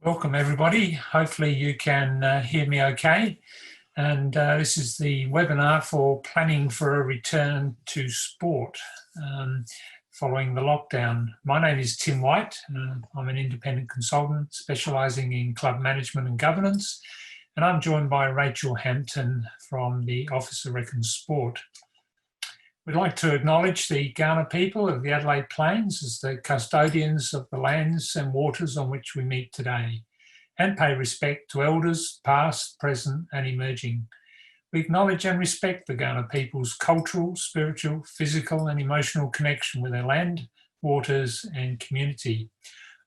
Welcome everybody. Hopefully you can hear me okay. And this is the webinar for planning for a return to sport following the lockdown. My name is Tim White. I'm an independent consultant specialising in club management and governance. And I'm joined by Rachel Hampton from the Office of Rec and Sport. We'd like to acknowledge the Kaurna people of the Adelaide Plains as the custodians of the lands and waters on which we meet today, and pay respect to elders past, present and emerging. We acknowledge and respect the Kaurna people's cultural, spiritual, physical and emotional connection with their land, waters and community.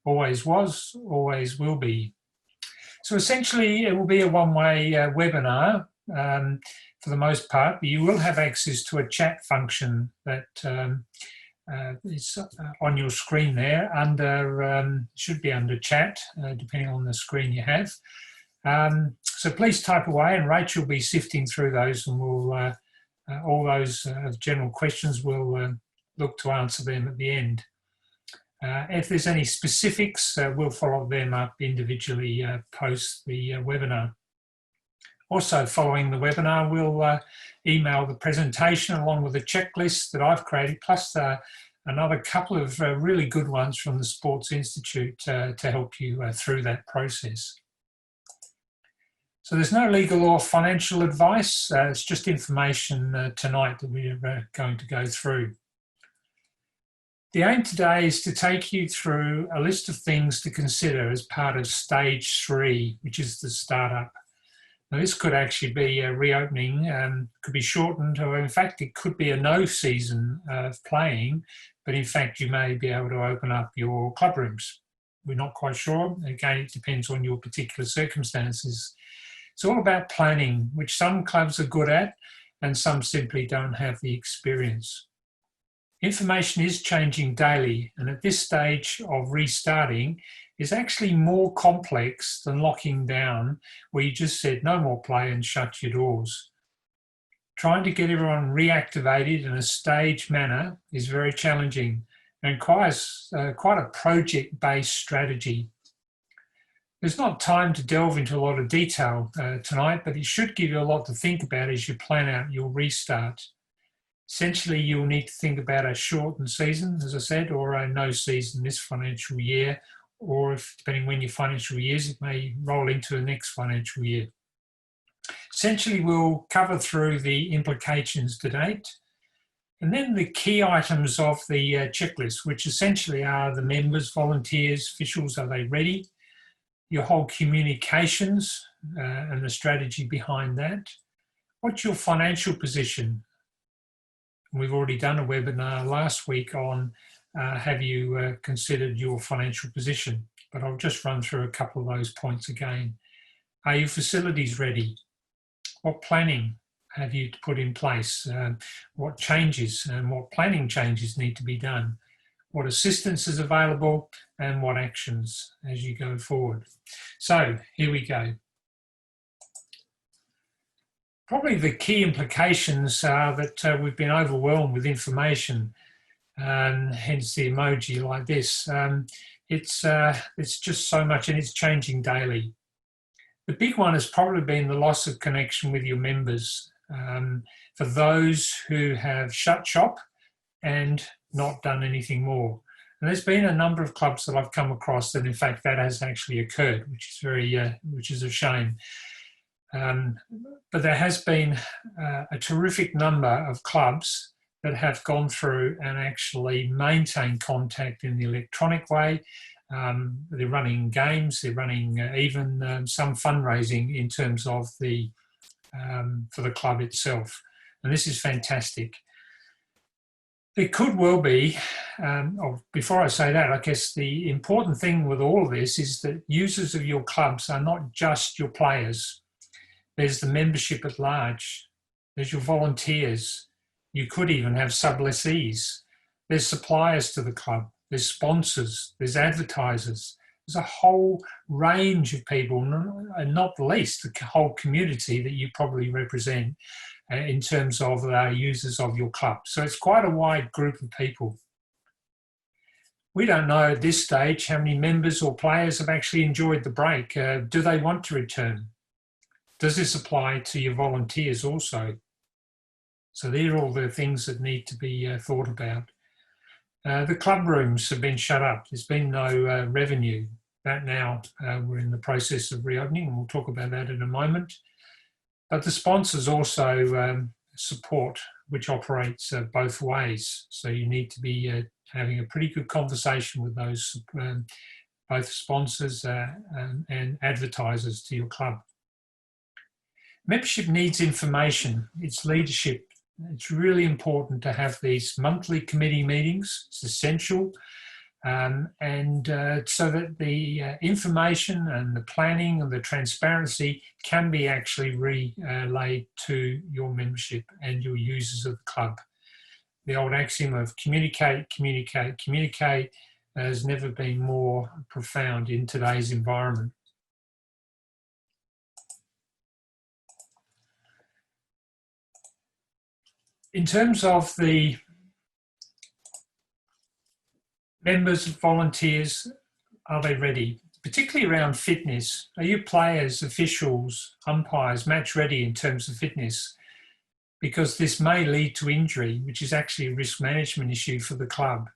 Always was, always will be. So essentially it will be a one-way webinar. For the most part, but you will have access to a chat function that is on your screen there under, should be under chat, depending on the screen you have. So please type away and Rachel will be sifting through those, and we'll, all those general questions, we'll look to answer them at the end. If there's any specifics, we'll follow them up individually post the webinar. Also, following the webinar, we'll email the presentation along with a checklist that I've created, plus another couple of really good ones from the Sports Institute to help you through that process. So there's no legal or financial advice, it's just information tonight that we're going to go through. The aim today is to take you through a list of things to consider as part of stage 3, which is the startup. Now this could actually be a reopening, could be shortened, or in fact it could be a no season of playing, but in fact you may be able to open up your club rooms. We're not quite sure. Again, it depends on your particular circumstances. It's all about planning, which some clubs are good at and some simply don't have the experience. Information is changing daily, and at this stage of restarting is actually more complex than locking down, where you just said no more play and shut your doors. Trying to get everyone reactivated in a staged manner is very challenging and requires quite a project-based strategy. There's not time to delve into a lot of detail tonight, but it should give you a lot to think about as you plan out your restart. Essentially, you'll need to think about a shortened season, as I said, or a no season this financial year, or if, depending when your financial year is, it may roll into the next financial year. Essentially, we'll cover through the implications to date, and then the key items of the checklist, which essentially are the members, volunteers, officials, are they ready? Your whole communications and the strategy behind that. What's your financial position? We've already done a webinar last week on have you considered your financial position, but I'll just run through a couple of those points again. Are your facilities ready? What planning have you put in place? What changes and what planning changes need to be done? What assistance is available and what actions as you go forward? So here we go. Probably the key implications are that we've been overwhelmed with information, and hence the emoji like this. It's just so much, and it's changing daily. The big one has probably been the loss of connection with your members. For those who have shut shop and not done anything more. And there's been a number of clubs that I've come across that in fact that has actually occurred, which is a shame. But there has been a terrific number of clubs that have gone through and actually maintained contact in the electronic way. They're running games, they're running even some fundraising in terms of the for the club itself. And this is fantastic. It could well be, before I say that, I guess the important thing with all of this is that users of your clubs are not just your players. There's the membership at large. There's your volunteers. You could even have sublessees. There's suppliers to the club. There's sponsors. There's advertisers. There's a whole range of people, and not the least, the whole community that you probably represent in terms of users of your club. So it's quite a wide group of people. We don't know at this stage how many members or players have actually enjoyed the break. Do they want to return? Does this apply to your volunteers also? So these are all the things that need to be thought about. The club rooms have been shut up. There's been no revenue. That now we're in the process of reopening, and we'll talk about that in a moment. But the sponsors also support, which operates both ways. So you need to be having a pretty good conversation with those both sponsors and advertisers to your club. Membership needs information. It's leadership. It's really important to have these monthly committee meetings. It's essential. So that the information and the planning and the transparency can be actually relayed to your membership and your users of the club. The old axiom of communicate, communicate, communicate has never been more profound in today's environment. In terms of the members, volunteers, are they ready? Particularly around fitness. Are you players, officials, umpires match ready in terms of fitness? Because this may lead to injury, which is actually a risk management issue for the club.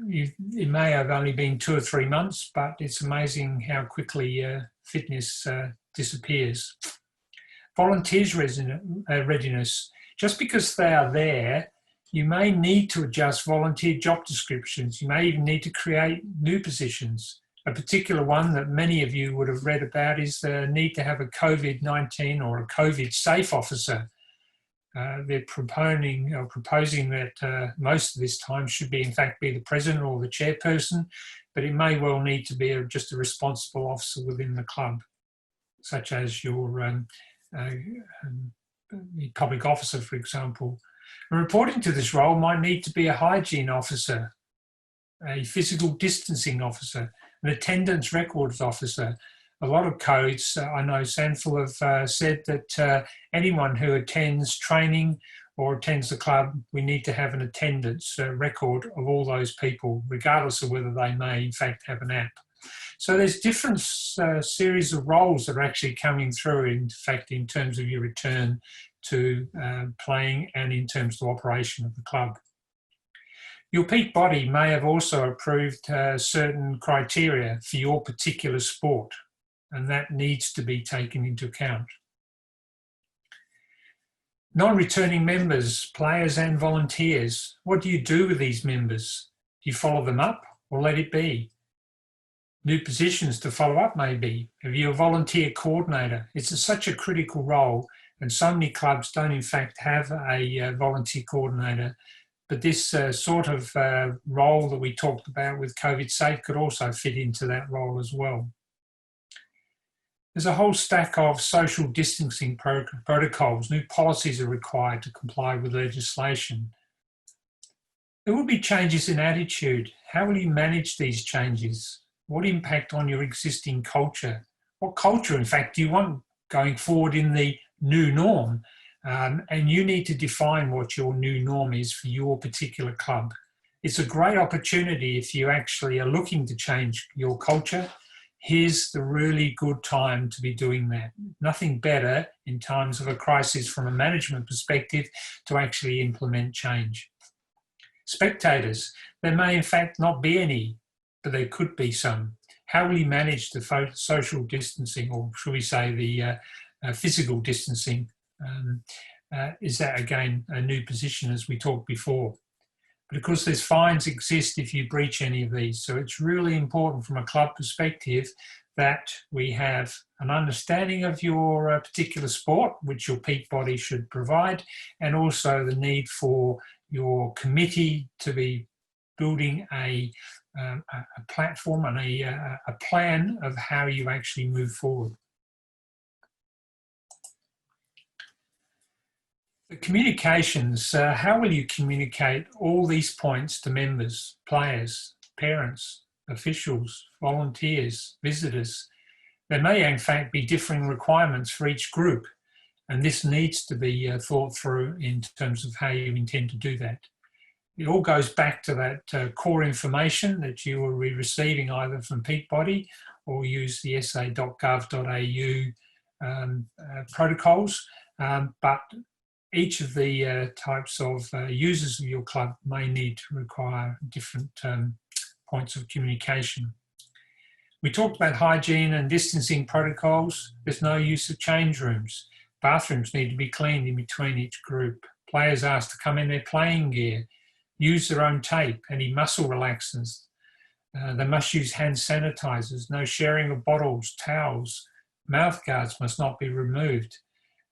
It may have only been 2 or 3 months, but it's amazing how quickly fitness disappears. Volunteers' readiness. Just because they are there, you may need to adjust volunteer job descriptions. You may even need to create new positions. A particular one that many of you would have read about is the need to have a COVID-19 or a COVID-safe officer. They're proposing that most of this time should be, in fact, be the president or the chairperson, but it may well need to be just a responsible officer within the club, such as your public officer, for example. And reporting to this role might need to be a hygiene officer, a physical distancing officer, an attendance records officer. A lot of codes, I know Sandful have said that anyone who attends training or attends the club, we need to have an attendance record of all those people, regardless of whether they may in fact have an app. So there's different series of roles that are actually coming through, in fact, in terms of your return to playing and in terms of operation of the club. Your peak body may have also approved certain criteria for your particular sport, and that needs to be taken into account. Non-returning members, players and volunteers, what do you do with these members? Do you follow them up or let it be? New positions to follow up maybe. Have you a volunteer coordinator? It's such a critical role, and so many clubs don't in fact have a volunteer coordinator. But this sort of role that we talked about with COVID Safe could also fit into that role as well. There's a whole stack of social distancing protocols. New policies are required to comply with legislation. There will be changes in attitude. How will you manage these changes? What impact on your existing culture? What culture, in fact, do you want going forward in the new norm? And you need to define what your new norm is for your particular club. It's a great opportunity if you actually are looking to change your culture. Here's the really good time to be doing that. Nothing better in times of a crisis from a management perspective to actually implement change. Spectators, there may in fact not be any, but there could be some. How will you manage the social distancing, or should we say the physical distancing? Is that again a new position as we talked before? But of course there's fines exist if you breach any of these. So it's really important from a club perspective that we have an understanding of your particular sport, which your peak body should provide, and also the need for your committee to be building a platform and a plan of how you actually move forward. The communications, how will you communicate all these points to members, players, parents, officials, volunteers, visitors? There may in fact be differing requirements for each group, and this needs to be thought through in terms of how you intend to do that. it all goes back to that core information that you will be receiving either from Peakbody or use the sa.gov.au protocols. But each of the types of users of your club may need to require different points of communication. We talked about hygiene and distancing protocols. There's no use of change rooms. Bathrooms need to be cleaned in between each group. Players asked to come in their playing gear, use their own tape, any muscle relaxants. They must use hand sanitizers, no sharing of bottles, towels. Mouth guards must not be removed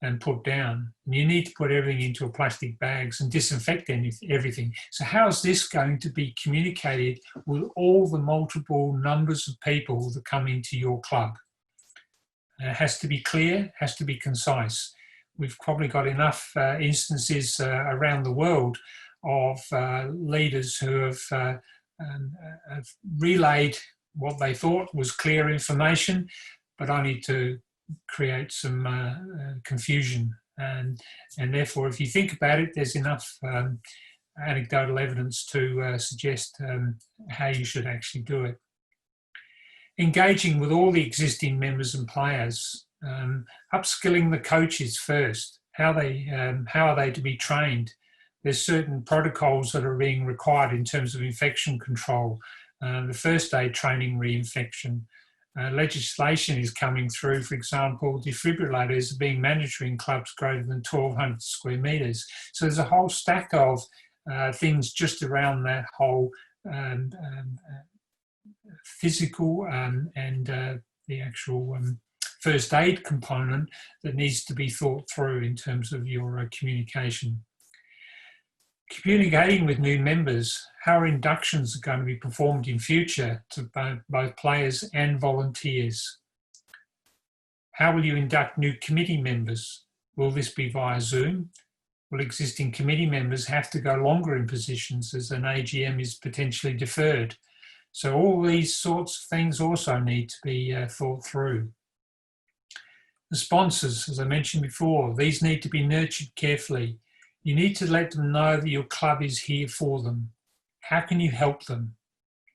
and put down. And you need to put everything into plastic bags and disinfect everything. So how is this going to be communicated with all the multiple numbers of people that come into your club? It has to be clear, has to be concise. We've probably got enough instances around the world of leaders who have relayed what they thought was clear information, but only to create some confusion. And therefore, if you think about it, there's enough anecdotal evidence to suggest how you should actually do it. Engaging with all the existing members and players, upskilling the coaches first. How are they to be trained? There's certain protocols that are being required in terms of infection control, the first aid training, reinfection. Legislation is coming through, for example, defibrillators are being mandatory in clubs greater than 1,200 square metres. So there's a whole stack of things just around that whole physical and the actual first aid component that needs to be thought through in terms of your communication. Communicating with new members, how inductions are going to be performed in future to both players and volunteers. How will you induct new committee members? Will this be via Zoom? Will existing committee members have to go longer in positions as an AGM is potentially deferred? So all these sorts of things also need to be thought through. The sponsors, as I mentioned before, these need to be nurtured carefully. You need to let them know that your club is here for them. How can you help them?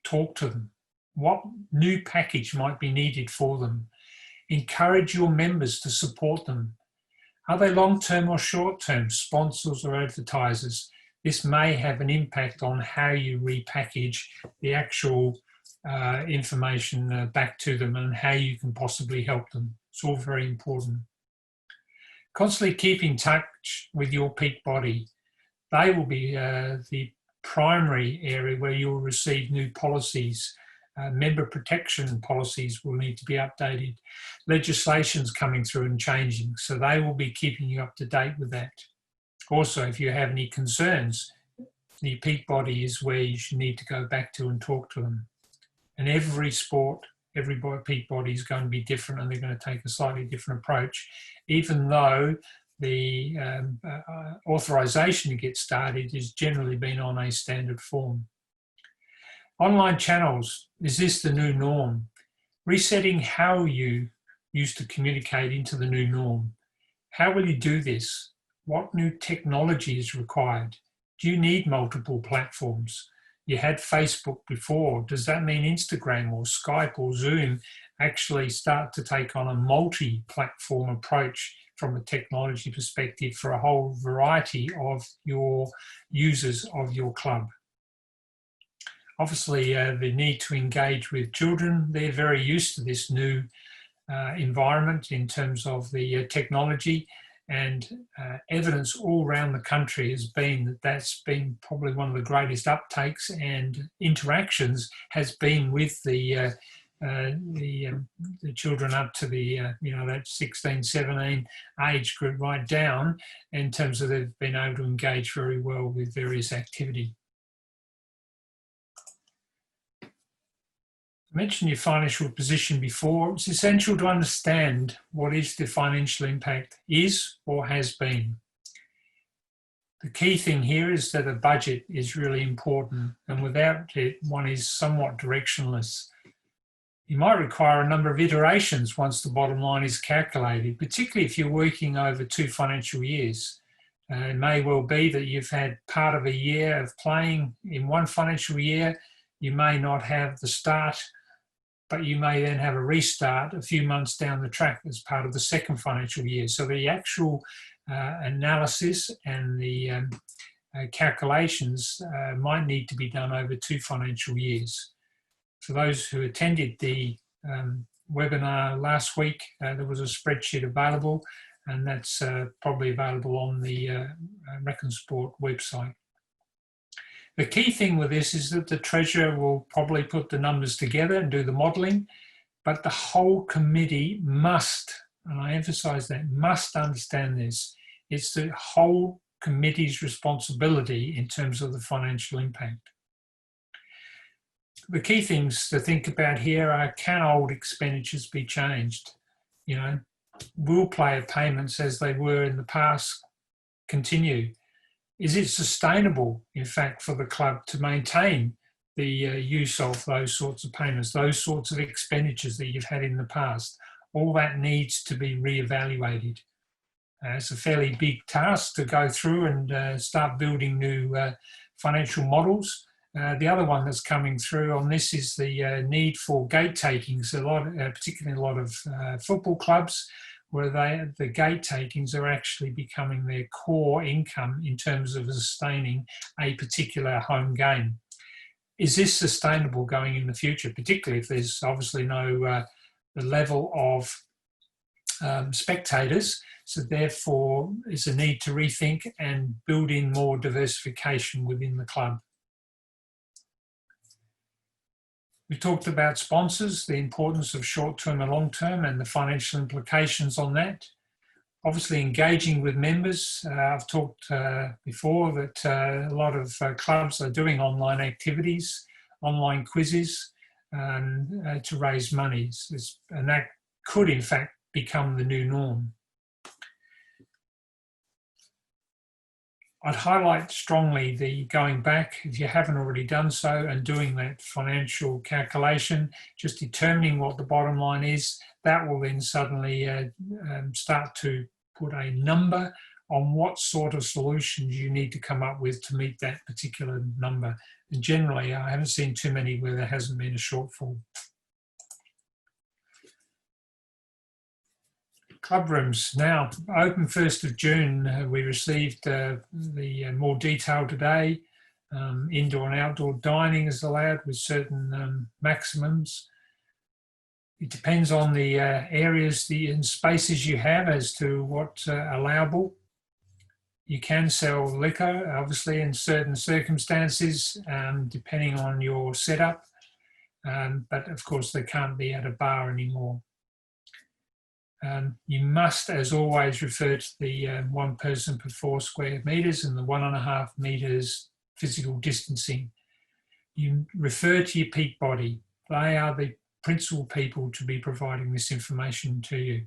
Talk to them. What new package might be needed for them? Encourage your members to support them. Are they long-term or short-term sponsors or advertisers? This may have an impact on how you repackage the actual information back to them and how you can possibly help them. It's all very important. Constantly keep in touch with your peak body. They will be the primary area where you'll receive new policies. Member protection policies will need to be updated. Legislation's coming through and changing, so they will be keeping you up to date with that. Also, if you have any concerns, the peak body is where you should need to go back to and talk to them. And every sport, every peak body is going to be different, and they're going to take a slightly different approach, even though the authorization to get started has generally been on a standard form. Online channels, is this the new norm? Resetting how you used to communicate into the new norm. How will you do this? What new technology is required? Do you need multiple platforms? You had Facebook before. Does that mean Instagram or Skype or Zoom actually start to take on a multi-platform approach from a technology perspective for a whole variety of your users of your club? Obviously, the need to engage with children, they're very used to this new environment in terms of the technology, and evidence all around the country has been that that's been probably one of the greatest uptakes and interactions has been with the children up to the that 16, 17 age group right down, in terms of they've been able to engage very well with various activity. I mentioned your financial position before. It's essential to understand what is the financial impact is or has been. The key thing here is that a budget is really important, and without it, one is somewhat directionless. You might require a number of iterations once the bottom line is calculated, particularly if you're working over 2 financial years. It may well be that you've had part of a year of playing in one financial year. You may not have the start, but you may then have a restart a few months down the track as part of the second financial year. So the actual analysis and the calculations might need to be done over 2 financial years. For those who attended the webinar last week, there was a spreadsheet available, and that's probably available on the Reconsport website. The key thing with this is that the Treasurer will probably put the numbers together and do the modelling, but the whole committee must, and I emphasise that, must understand this. It's the whole committee's responsibility in terms of the financial impact. The key things to think about here are, can old expenditures be changed? You know, will player payments as they were in the past continue? Is it sustainable, in fact, for the club to maintain the use of those sorts of payments, those sorts of expenditures that you've had in the past? All that needs to be reevaluated. It's a fairly big task to go through and start building new financial models. The other one that's coming through on this is the need for gate takings. Particularly a lot of football clubs, where the gate takings are actually becoming their core income in terms of sustaining a particular home game. Is this sustainable going in the future, particularly if there's obviously no the level of spectators? So therefore, there's a need to rethink and build in more diversification within the club. We talked about sponsors, the importance of short-term and long-term and the financial implications on that. Obviously engaging with members. I've talked before that a lot of clubs are doing online activities, online quizzes to raise money. And that could in fact become the new norm. I'd highlight strongly the going back, if you haven't already done so, and doing that financial calculation, just determining what the bottom line is. That will then suddenly start to put a number on what sort of solutions you need to come up with to meet that particular number. And generally, I haven't seen too many where there hasn't been a shortfall. Clubrooms now open 1st of June. We received the more detail today. Indoor and outdoor dining is allowed with certain maximums. It depends on the areas and spaces you have as to what's allowable. You can sell liquor, obviously, in certain circumstances, depending on your setup. But of course, they can't be at a bar anymore. You must, as always, refer to the 1 person per 4 square metres and the 1.5 metres physical distancing. You refer to your peak body. They are the principal people to be providing this information to you.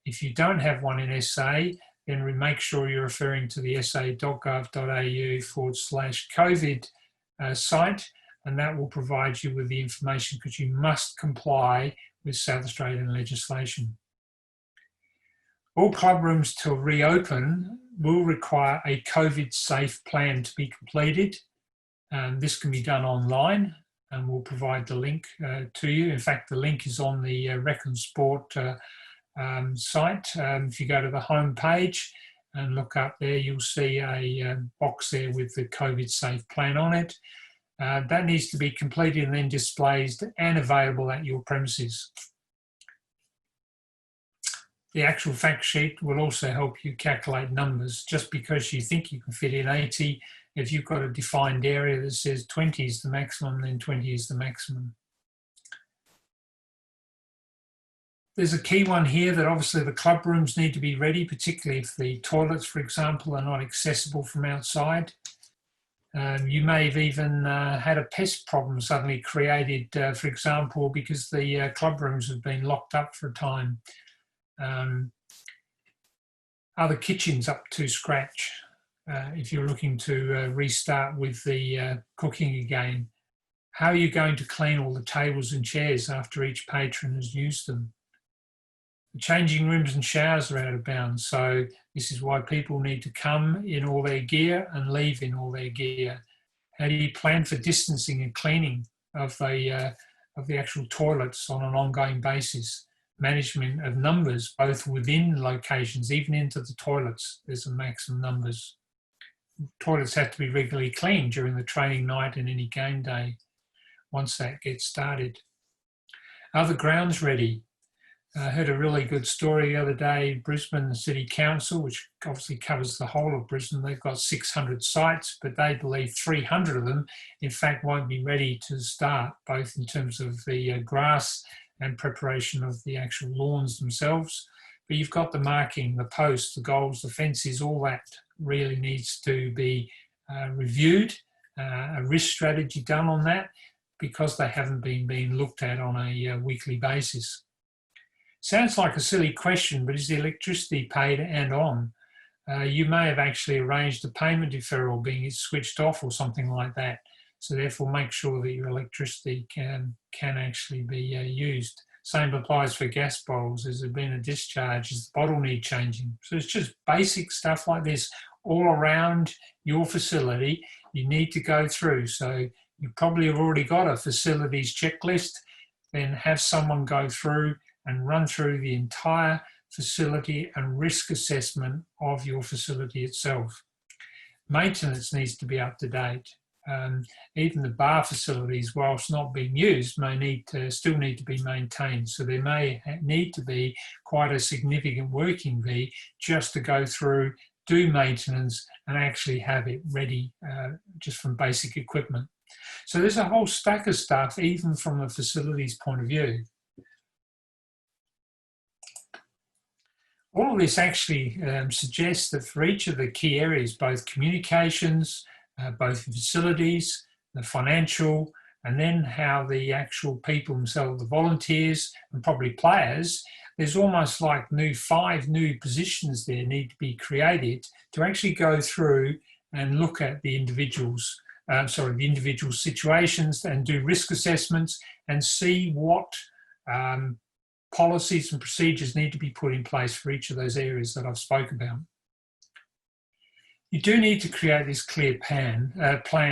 If you don't have one in SA, then make sure you're referring to the sa.gov.au/COVID site, and that will provide you with the information, because you must comply with South Australian legislation. All clubrooms to reopen will require a COVID-safe plan to be completed. This can be done online, and we'll provide the link to you. In fact, the link is on the Reconsport site. If you go to the home page and look up there, you'll see a box there with the COVID-safe plan on it. That needs to be completed and then displayed and available at your premises. The actual fact sheet will also help you calculate numbers. Just because you think you can fit in 80, if you've got a defined area that says 20 is the maximum, then 20 is the maximum. There's a key one here that obviously the club rooms need to be ready, particularly if the toilets, for example, are not accessible from outside. You may have even had a pest problem suddenly created, for example, because the club rooms have been locked up for a time. Are the kitchens up to scratch? If you're looking to restart with the cooking again, how are you going to clean all the tables and chairs after each patron has used them? The changing rooms and showers are out of bounds, so this is why people need to come in all their gear and leave in all their gear. How do you plan for distancing and cleaning of the actual toilets on an ongoing basis? Management of numbers, both within locations, even into the toilets, there's a maximum numbers. Toilets have to be regularly cleaned during the training night and any game day once that gets started. Are the grounds ready? I heard a really good story the other day. Brisbane City Council, which obviously covers the whole of Brisbane, they've got 600 sites, but they believe 300 of them, in fact, won't be ready to start, both in terms of the grass and preparation of the actual lawns themselves. But you've got the marking, the posts, the goals, the fences, all that really needs to be reviewed, a risk strategy done on that, because they haven't been being looked at on a weekly basis. Sounds like a silly question, but is the electricity paid and on? You may have actually arranged a payment deferral being switched off or something like that. So therefore make sure that your electricity can actually be used. Same applies for gas bottles. Has there been a discharge? Is the bottle need changing? So it's just basic stuff like this all around your facility you need to go through. So you probably have already got a facilities checklist, then have someone go through and run through the entire facility and risk assessment of your facility itself. Maintenance needs to be up to date. Even the bar facilities, whilst not being used, may still need to be maintained. So there may need to be quite a significant working fee just to go through, do maintenance, and actually have it ready just from basic equipment. So there's a whole stack of stuff, even from a facilities point of view. All of this actually suggests that for each of the key areas, both communications, both facilities, the financial, and then how the actual people themselves, the volunteers and probably players, there's almost like 5 new positions there need to be created to actually go through and look at the individuals, the individual situations and do risk assessments and see what policies and procedures need to be put in place for each of those areas that I've spoke about. You do need to create this clear plan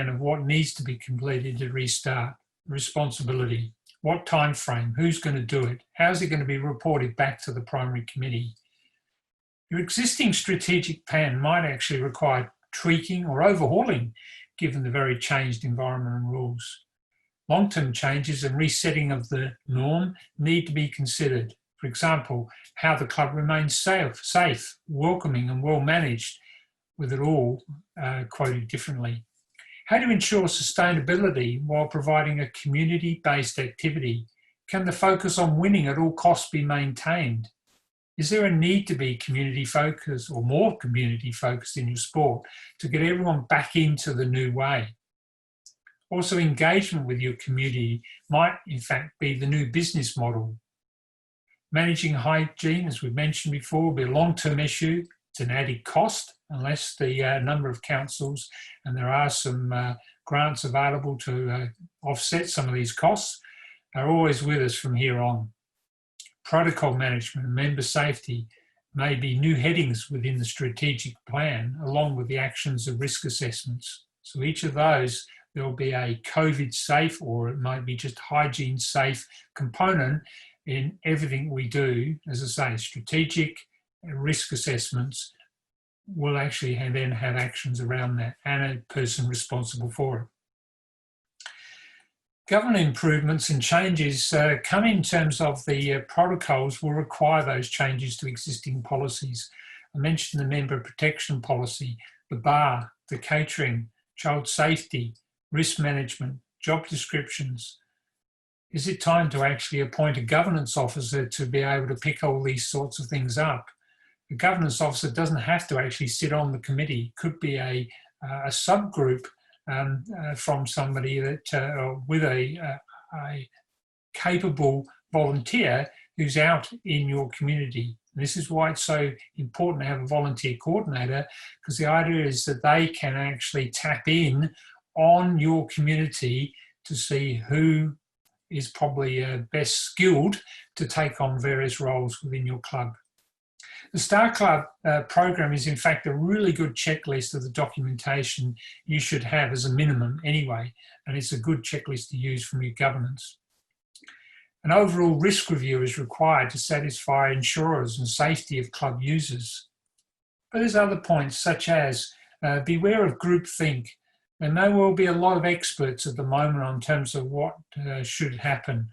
of what needs to be completed to restart. Responsibility, what time frame, who's going to do it, how's it going to be reported back to the primary committee. Your existing strategic plan might actually require tweaking or overhauling given the very changed environment and rules. Long-term changes and resetting of the norm need to be considered. For example, how the club remains safe, welcoming and well managed, with it all quoted differently. How to ensure sustainability while providing a community-based activity? Can the focus on winning at all costs be maintained? Is there a need to be community focused or more community focused in your sport to get everyone back into the new way? Also, engagement with your community might in fact be the new business model. Managing hygiene, as we've mentioned before, will be a long-term issue. It's an added cost unless the number of councils, and there are some grants available to offset some of these costs, are always with us from here on. Protocol management and member safety may be new headings within the strategic plan, along with the actions of risk assessments. So each of those, there will be a COVID safe, or it might be just hygiene safe component in everything we do. As I say, strategic risk assessments will actually then have actions around that and a person responsible for it. Government improvements and changes come in terms of the protocols will require those changes to existing policies. I mentioned the member protection policy, the bar, the catering, child safety, risk management, job descriptions. Is it time to actually appoint a governance officer to be able to pick all these sorts of things up? The governance officer doesn't have to actually sit on the committee. It could be a subgroup from somebody that with a capable volunteer who's out in your community. And this is why it's so important to have a volunteer coordinator, because the idea is that they can actually tap in on your community to see who is probably best skilled to take on various roles within your club. The Star Club program is in fact a really good checklist of the documentation you should have as a minimum anyway, and it's a good checklist to use from your governance. An overall risk review is required to satisfy insurers and safety of club users. But there's other points such as beware of groupthink. There may well be a lot of experts at the moment on terms of what should happen.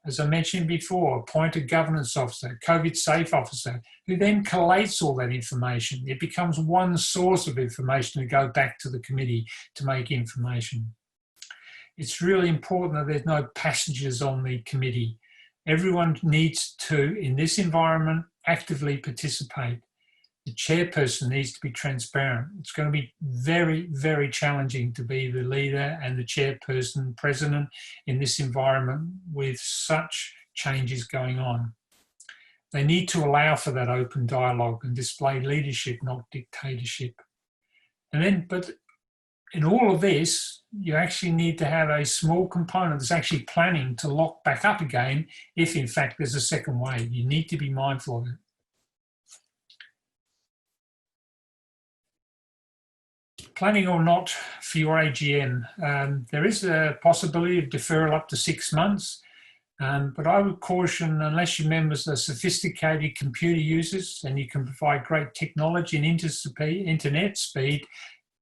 As I mentioned before, appoint a governance officer, COVID safe officer, who then collates all that information. It becomes one source of information to go back to the committee to make information. It's really important that there's no passengers on the committee. Everyone needs to, in this environment, actively participate. The chairperson needs to be transparent. It's going to be very, very challenging to be the leader and the chairperson, president in this environment with such changes going on. They need to allow for that open dialogue and display leadership, not dictatorship. And then, but in all of this, you actually need to have a small component that's actually planning to lock back up again if in fact there's a second wave. You need to be mindful of it. Planning or not for your AGM, there is a possibility of deferral up to 6 months, but I would caution, unless your members are sophisticated computer users and you can provide great technology and internet speed,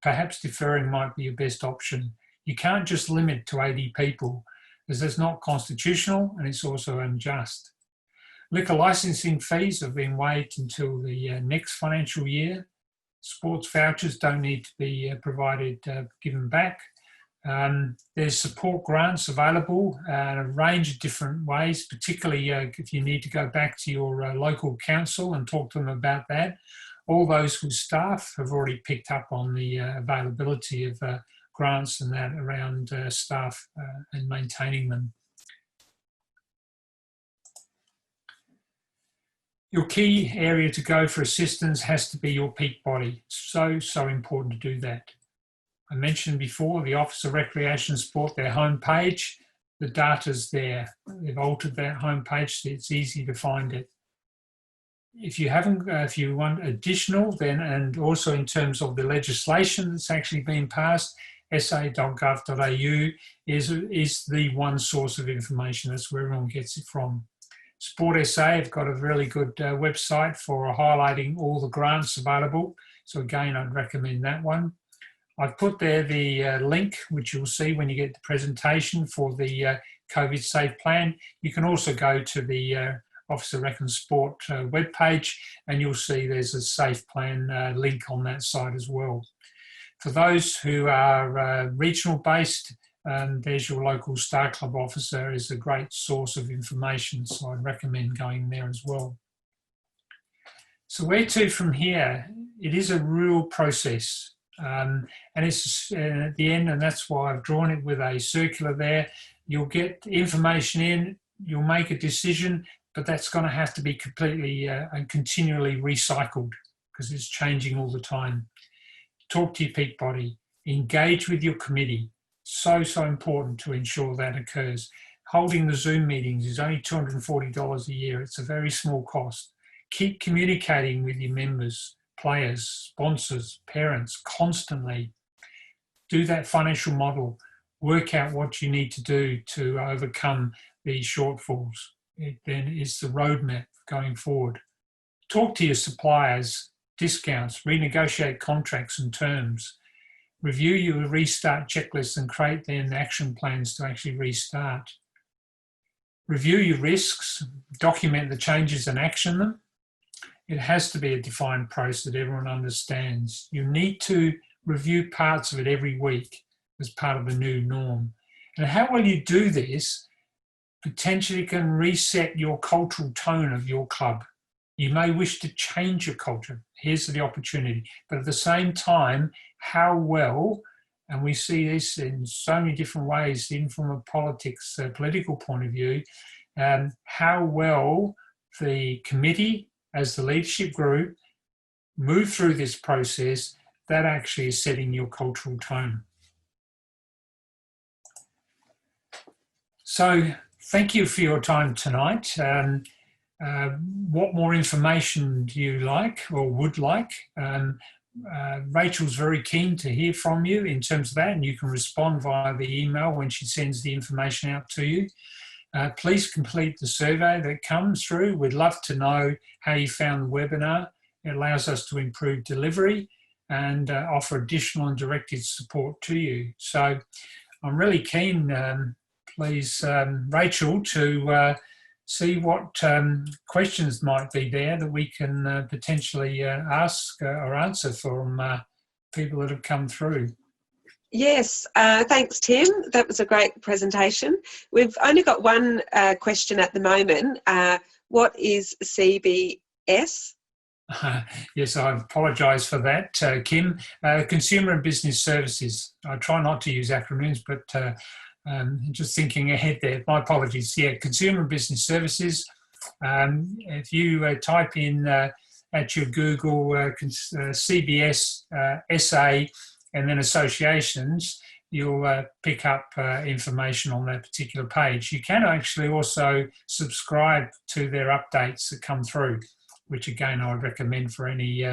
perhaps deferring might be your best option. You can't just limit to 80 people, as that's not constitutional and it's also unjust. Liquor licensing fees have been waived until the next financial year. Sports vouchers don't need to be provided, given back. There's support grants available in a range of different ways, particularly if you need to go back to your local council and talk to them about that. All those with staff have already picked up on the availability of grants and that around staff and maintaining them. Your key area to go for assistance has to be your peak body. It's so important to do that. I mentioned before the Office of Recreation and Sport, their homepage, the data's there. They've altered that homepage so it's easy to find it. If you haven't, if you want additional, then, and also in terms of the legislation that's actually been passed, sa.gov.au is the one source of information. That's where everyone gets it from. Sport SA have got a really good website for highlighting all the grants available. So again, I'd recommend that one. I've put there the link, which you'll see when you get the presentation for the COVID safe plan. You can also go to the Office of Rec and Sport webpage and you'll see there's a safe plan link on that site as well. For those who are regional based, there's your local Star Club officer is a great source of information, so I'd recommend going there as well. So where to from here? It is a real process, and it's at the end, and that's why I've drawn it with a circular there. You'll get information in, you'll make a decision, but that's going to have to be completely and continually recycled because it's changing all the time. Talk to your peak body, engage with your committee. So important to ensure that occurs. Holding the Zoom meetings is only $240 a year. It's a very small cost. Keep communicating with your members, players, sponsors, parents constantly. Do that financial model. Work out what you need to do to overcome these shortfalls. It then is the roadmap going forward. Talk to your suppliers, discounts, renegotiate contracts and terms. Review your restart checklist and create then action plans to actually restart. Review your risks, document the changes and action them. It has to be a defined process that everyone understands. You need to review parts of it every week as part of the new norm. And how will you do this potentially can reset your cultural tone of your club. You may wish to change your culture. Here's the opportunity. But at the same time, how well, and we see this in so many different ways, even from a political point of view, how well the committee as the leadership group move through this process, that actually is setting your cultural tone. So thank you for your time tonight. What more information do you like or would like? Rachel's very keen to hear from you in terms of that, and you can respond via the email when she sends the information out to you. Please complete the survey that comes through. We'd love to know how you found the webinar. It allows us to improve delivery and offer additional and directed support to you. So I'm really keen, please, Rachel, to see what questions might be there that we can potentially ask or answer from people that have come through. Yes, thanks, Tim. That was a great presentation. We've only got one question at the moment. What is CBS? Yes, I apologise for that, Kim. Consumer and Business Services. I try not to use acronyms, but just thinking ahead there. My apologies. Yeah, Consumer and Business Services. If you type in at your Google CBS SA and then associations, you'll pick up information on that particular page. You can actually also subscribe to their updates that come through, which again I would recommend for any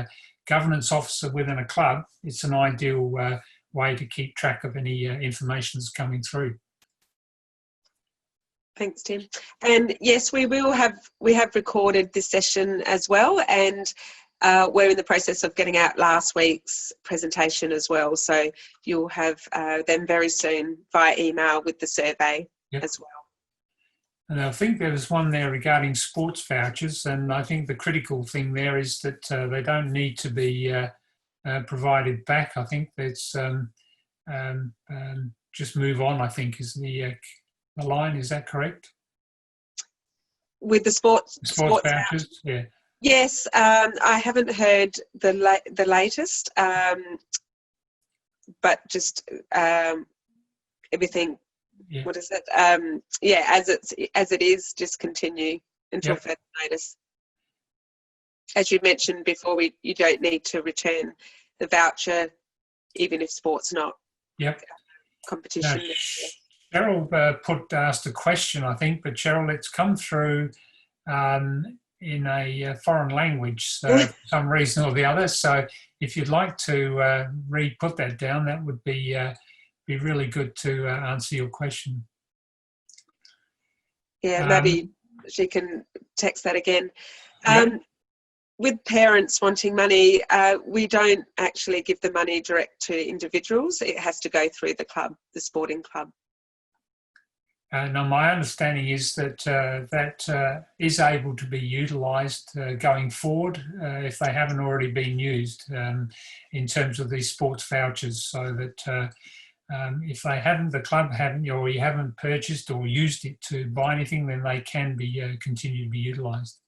governance officer within a club. It's an ideal way to keep track of any information that's coming through. Thanks, Tim. And yes, we have recorded this session as well, and we're in the process of getting out last week's presentation as well. So you'll have them very soon via email with the survey as well. And I think there was one there regarding sports vouchers, and I think the critical thing there is that they don't need to be provided back. I think that's just move on, I think, is the line. Is that correct? With the sports vouchers, yeah. Yes, I haven't heard the latest, but just everything. Yeah. What is it? Yeah, as it is, just continue until further notice. As you mentioned before, you don't need to return the voucher, even if sport's not competition. Cheryl asked a question, I think, but Cheryl, it's come through in a foreign language for some reason or the other. So if you'd like to put that down, that would be really good to answer your question. Yeah, maybe she can text that again. With parents wanting money, we don't actually give the money direct to individuals. It has to go through the club, the sporting club. Now, my understanding is that that is able to be utilised going forward if they haven't already been used in terms of these sports vouchers, so that if they haven't, the club haven't, or you haven't purchased or used it to buy anything, then they can be continue to be utilised.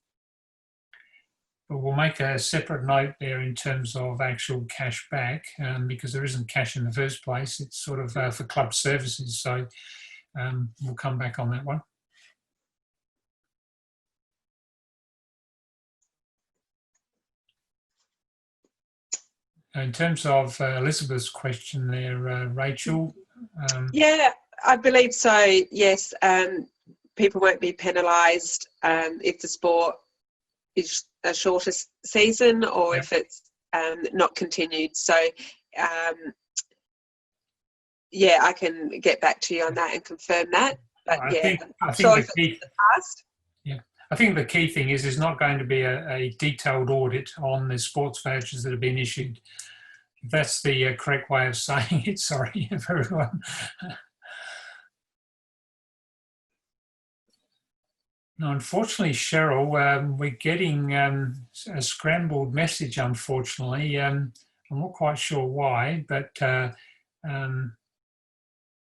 But we'll make a separate note there in terms of actual cash back, because there isn't cash in the first place. It's sort of for club services. So we'll come back on that one. In terms of Elizabeth's question there, Rachel. Yeah, I believe so, yes. People won't be penalised if the sport is a shorter season or if it's not continued. So, yeah, I can get back to you on that and confirm that. But I think the key, past. Yeah, I think the key thing is there's not going to be a detailed audit on the sports vouchers that have been issued. That's the correct way of saying it. Sorry, everyone. No, unfortunately, Cheryl, we're getting a scrambled message, unfortunately. I'm not quite sure why, but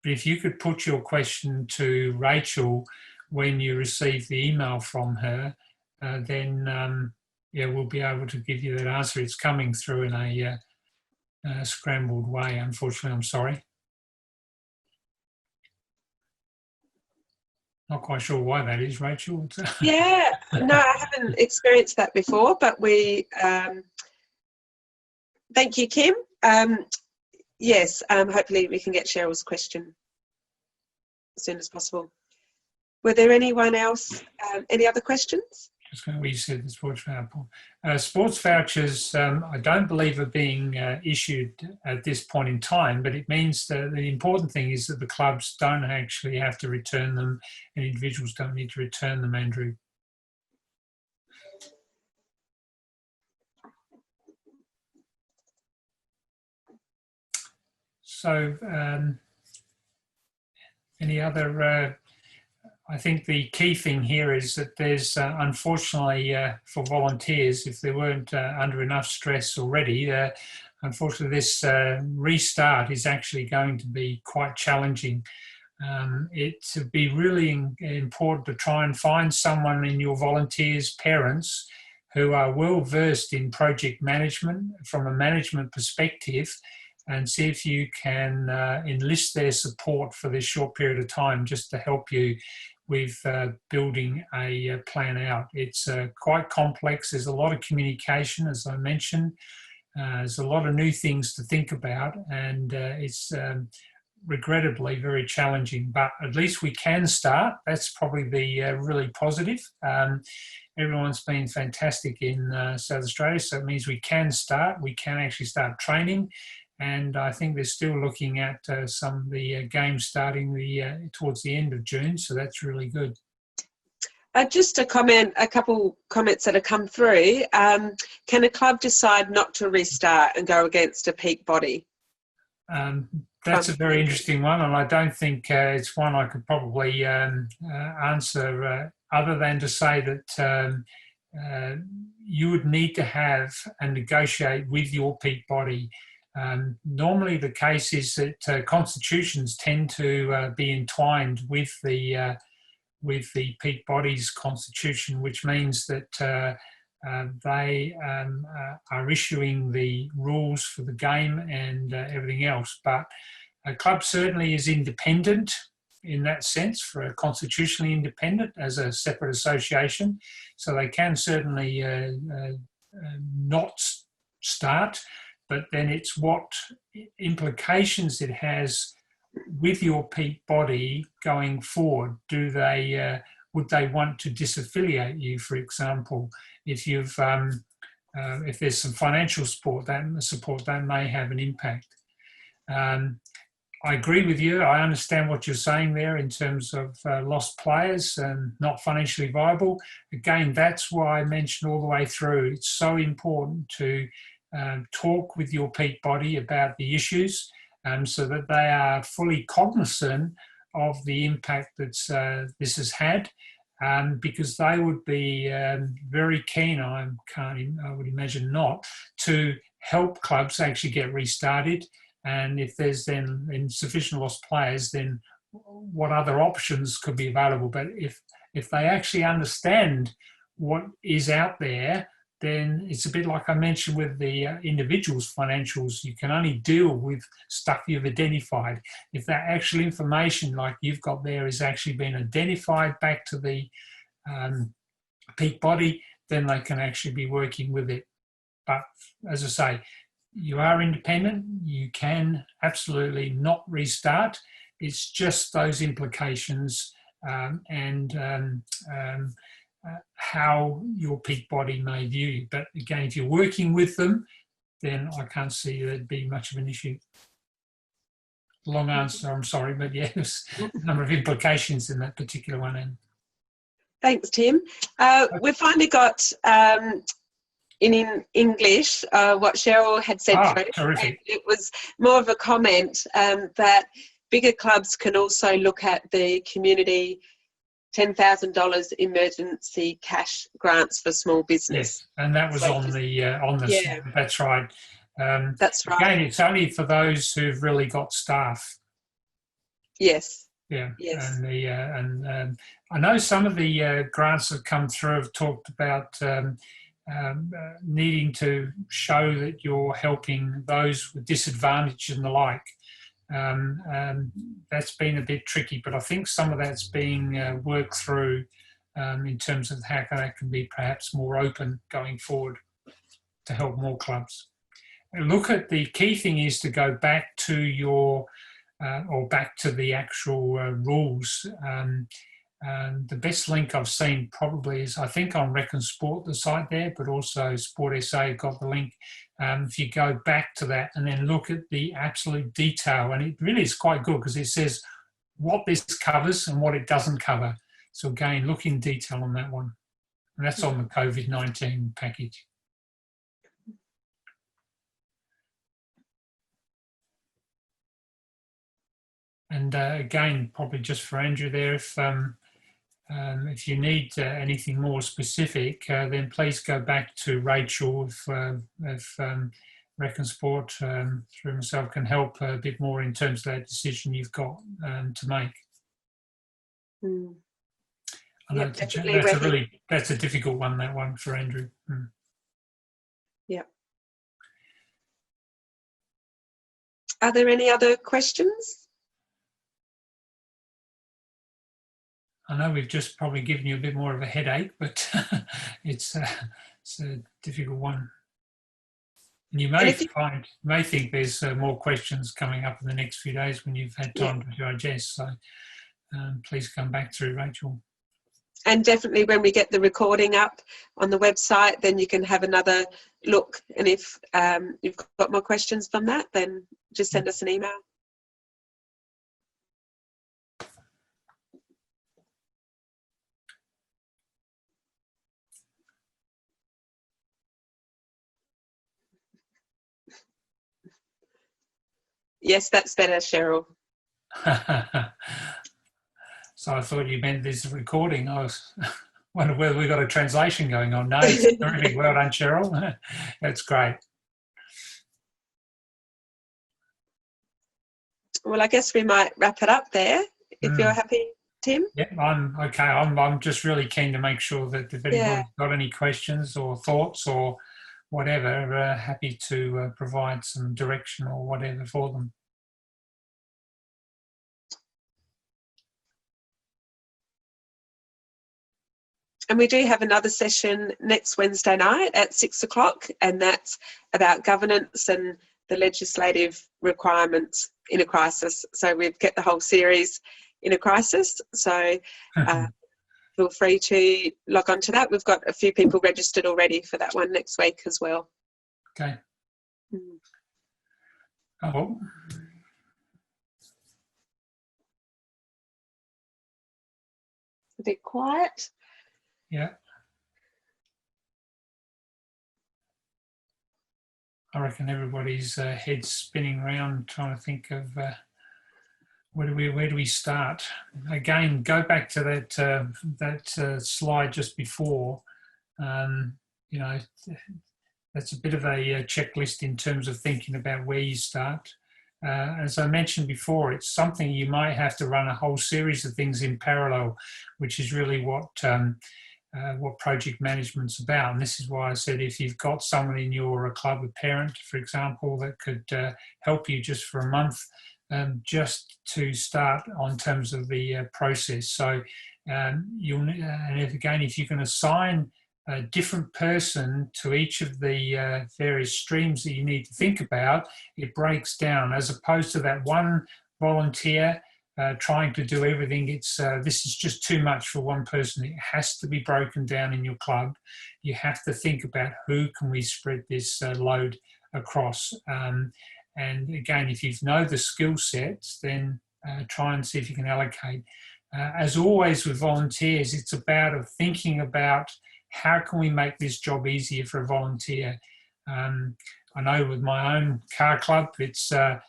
if you could put your question to Rachel when you receive the email from her, then we'll be able to give you that answer. It's coming through in a scrambled way, unfortunately. I'm sorry. Not quite sure why that is, Rachel. Yeah, no, I haven't experienced that before, but we thank you, Kim. Yes, hopefully we can get Cheryl's question as soon as possible. Were there anyone else, any other questions? Just going to reset the sports voucher. Sports vouchers, I don't believe are being issued at this point in time, but it means that the important thing is that the clubs don't actually have to return them, and individuals don't need to return them, Andrew. So, any other? I think the key thing here is that there's, unfortunately, for volunteers, if they weren't under enough stress already, unfortunately, this restart is actually going to be quite challenging. It would be really important to try and find someone in your volunteers' parents who are well versed in project management from a management perspective, and see if you can enlist their support for this short period of time just to help you with building a plan out. It's quite complex. There's a lot of communication, as I mentioned. There's a lot of new things to think about, and it's regrettably very challenging, but at least we can start. That's probably the really positive. Everyone's been fantastic in South Australia, so it means we can start. We can actually start training. And I think they're still looking at some of the games starting towards the end of June, so that's really good. Just a couple comments that have come through. Can a club decide not to restart and go against a peak body? That's a very interesting one, and I don't think it's one I could probably answer other than to say that you would need to have and negotiate with your peak body. Normally the case is that constitutions tend to be entwined with the peak body's constitution, which means that they are issuing the rules for the game and everything else. But a club certainly is independent in that sense, for constitutionally independent as a separate association, so they can certainly not start. But then it's what implications it has with your peak body going forward. Do they would they want to disaffiliate you, for example, if you've if there's some financial support that may have an impact. I agree with you. I understand what you're saying there in terms of lost players and not financially viable. Again, that's why I mentioned all the way through, it's so important to talk with your peak body about the issues so that they are fully cognizant of the impact that this has had, because they would be very keen, I would imagine not, to help clubs actually get restarted. And if there's then insufficient lost players, then what other options could be available? But if they actually understand what is out there, then it's a bit like I mentioned with the individual's financials. You can only deal with stuff you've identified. If that actual information like you've got there is actually been identified back to the peak body, then they can actually be working with it. But as I say, you are independent. You can absolutely not restart. It's just those implications and how your peak body may view you. But again, if you're working with them, then I can't see there'd be much of an issue. Long answer, I'm sorry, but yeah, there's a number of implications in that particular one. And thanks, Tim. We've finally got in English what Cheryl had said. Terrific. It was more of a comment that bigger clubs can also look at the community $10,000 emergency cash grants for small business. Yes, and that was on the yeah. That's right. That's right. Again, it's only for those who've really got staff. Yes. Yeah. Yes. And I know some of the grants that come through have talked about needing to show that you're helping those with disadvantage and the like. That's been a bit tricky, but I think some of that's being worked through in terms of how that can be perhaps more open going forward to help more clubs. And look at the key thing is to go back to your or back to the actual rules. The best link I've seen probably is, I think, on Reckon Sport, the site there, but also Sport SA got the link. If you go back to that and then look at the absolute detail, and it really is quite good because it says what this covers and what it doesn't cover. So again, look in detail on that one. And that's on the COVID-19 package. And again, probably just for Andrew there, if you need anything more specific, then please go back to Rachel if Reckon Sport through myself can help a bit more in terms of that decision you've got to make. I know that's a difficult one, that one for Andrew. Yeah. Are there any other questions? I know we've just probably given you a bit more of a headache, but it's a difficult one. And you may think there's more questions coming up in the next few days when you've had time to digest. So please come back through, Rachel. And definitely when we get the recording up on the website, then you can have another look. And if you've got more questions from that, then just send us an email. Yes, that's better, Cheryl. So I thought you meant this recording. I was wondering whether we got a translation going on. No, it's terrific. Well done, Cheryl. That's great. Well, I guess we might wrap it up there, if you're happy, Tim. Yeah, I'm okay. I'm just really keen to make sure that if anybody's got any questions or thoughts or whatever, happy to provide some direction or whatever for them. And we do have another session next Wednesday night at 6 o'clock, and that's about governance and the legislative requirements in a crisis. So we've kept the whole series in a crisis. So feel free to log on to that. We've got a few people registered already for that one next week as well. Okay. Oh. A bit quiet. Yeah. I reckon everybody's head's spinning around trying to think of where do we start? Again, go back to that slide just before. You know, that's a bit of a checklist in terms of thinking about where you start. As I mentioned before, it's something you might have to run a whole series of things in parallel, which is really what project management's about. And this is why I said if you've got someone in your club, a parent, for example, that could help you just for a month, just to start on terms of the process. So and again, if you can assign a different person to each of the various streams that you need to think about, it breaks down, as opposed to that one volunteer trying to do everything. This is just too much for one person. It has to be broken down in your club. You have to think about who can we spread this load across. And again, if you know the skill sets, then try and see if you can allocate. As always with volunteers, it's about thinking about how can we make this job easier for a volunteer. I know with my own car club, it's at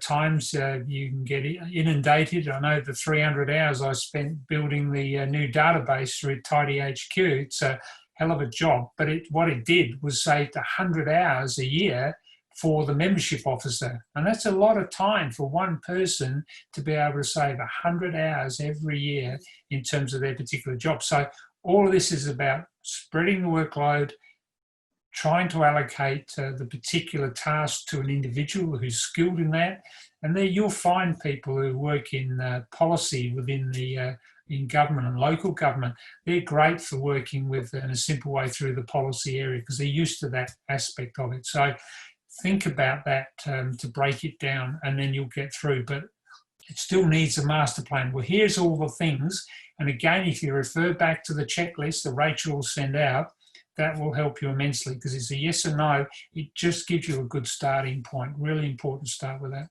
times you can get inundated. I know the 300 hours I spent building the new database through Tidy HQ, it's a hell of a job, but what it did was saved 100 hours a year for the membership officer. And that's a lot of time for one person to be able to save 100 hours every year in terms of their particular job. So all of this is about spreading the workload, trying to allocate the particular task to an individual who's skilled in that. And there you'll find people who work in policy within in government and local government. They're great for working with in a simple way through the policy area because they're used to that aspect of it. So think about that to break it down, and then you'll get through. But it still needs a master plan. Well, here's all the things, And again, if you refer back to the checklist that Rachel will send out, that will help you immensely, because it's a yes or no. It just gives you a good starting point. Really important to start with that.